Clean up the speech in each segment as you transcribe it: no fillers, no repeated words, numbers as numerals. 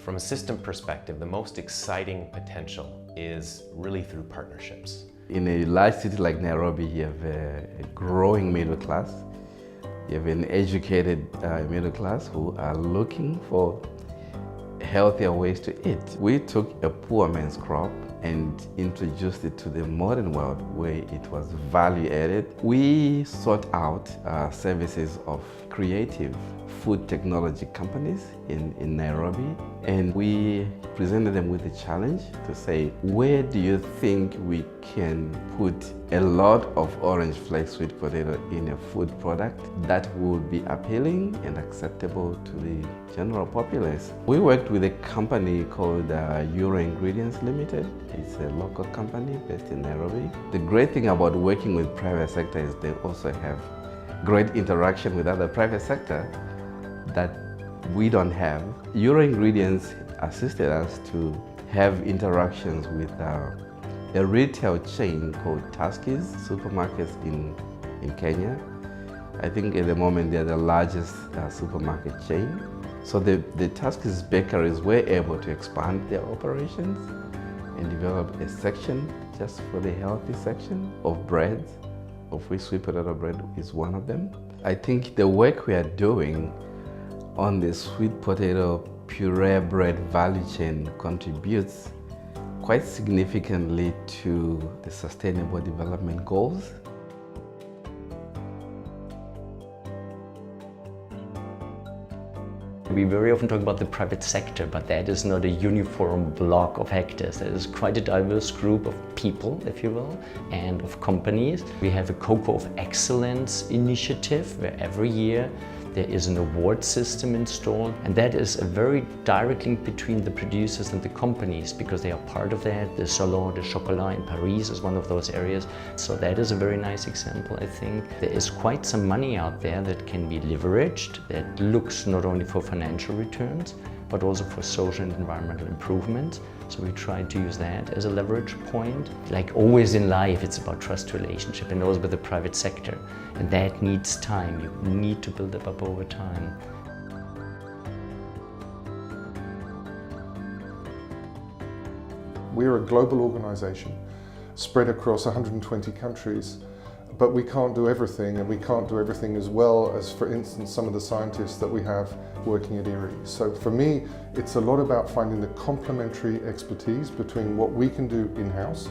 From a system perspective, the most exciting potential is really through partnerships. In a large city like Nairobi, you have a growing middle class. You have an educated middle class who are looking for healthier ways to eat. We took a poor man's crop and introduced it to the modern world where it was value added. We sought out services of creative food technology companies in Nairobi, and we presented them with a challenge to say, where do you think we can put a lot of orange flake sweet potato in a food product that would be appealing and acceptable to the general populace? We worked with a company called AZURI Ingredients Limited. It's a local company based in Nairobi. The great thing about working with private sector is they also have great interaction with other private sector that we don't have. AZURI Ingredients assisted us to have interactions with a retail chain called Tuskys supermarkets in Kenya. I think at the moment they're the largest supermarket chain. So the Tuskys bakeries were able to expand their operations and develop a section just for the healthy section of breads, of which sweet potato bread is one of them. I think the work we are doing on the sweet potato puree bread value chain contributes quite significantly to the Sustainable Development Goals. We very often talk about the private sector, but that is not a uniform block of hectares. That is quite a diverse group of people, if you will, and of companies. We have a Cocoa of Excellence initiative where every year there is an award system installed, and that is a very direct link between the producers and the companies because they are part of that. The Salon de Chocolat in Paris is one of those areas. So that is a very nice example, I think. There is quite some money out there that can be leveraged, that looks not only for financial returns, but also for social and environmental improvement. So we try to use that as a leverage point. Like always in life, it's about trust relationship, and also with the private sector. And that needs time. You need to build it up over time. We're a global organization spread across 120 countries. But we can't do everything, and we can't do everything as well as, for instance, some of the scientists that we have working at IRRI. So for me, it's a lot about finding the complementary expertise between what we can do in-house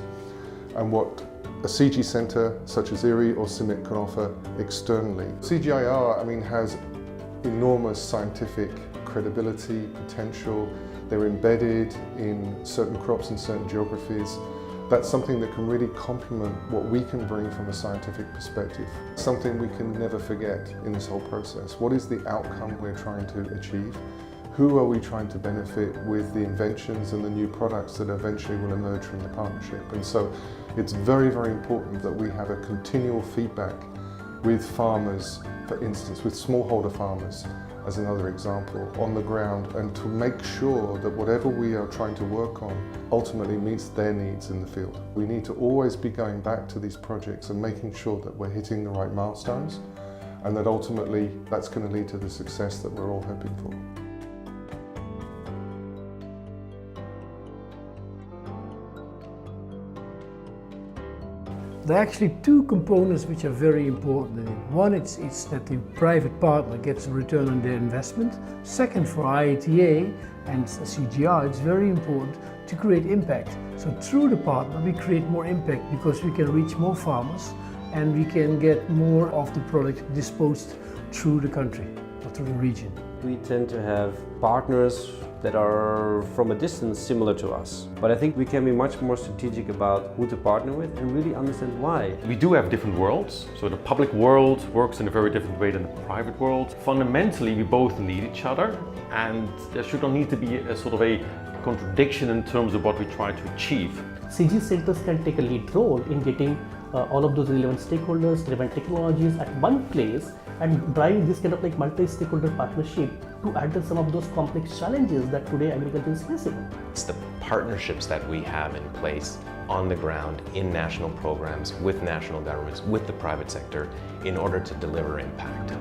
and what a CG centre such as IRRI or CIMMYT can offer externally. CGIAR, has enormous scientific credibility, potential. They're embedded in certain crops and certain geographies. That's something that can really complement what we can bring from a scientific perspective. Something we can never forget in this whole process. What is the outcome we're trying to achieve? Who are we trying to benefit with the inventions and the new products that eventually will emerge from the partnership? And so it's very, very important that we have a continual feedback with farmers, for instance, with smallholder farmers, as another example, on the ground, and to make sure that whatever we are trying to work on ultimately meets their needs in the field. We need to always be going back to these projects and making sure that we're hitting the right milestones, and that ultimately that's going to lead to the success that we're all hoping for. There are actually two components which are very important in it. One, it's that the private partner gets a return on their investment. Second, for IATA and CGIAR, it's very important to create impact. So through the partner, we create more impact because we can reach more farmers and we can get more of the product disposed through the country or through the region. We tend to have partners that are from a distance similar to us. But I think we can be much more strategic about who to partner with and really understand why. We do have different worlds, so the public world works in a very different way than the private world. Fundamentally, we both need each other, and there should not need to be a sort of a contradiction in terms of what we try to achieve. CG centers can take a lead role in getting all of those relevant stakeholders, relevant technologies at one place and driving this kind of like multi-stakeholder partnership to address some of those complex challenges that today agriculture is facing. It's the partnerships that we have in place on the ground in national programs with national governments, with the private sector in order to deliver impact.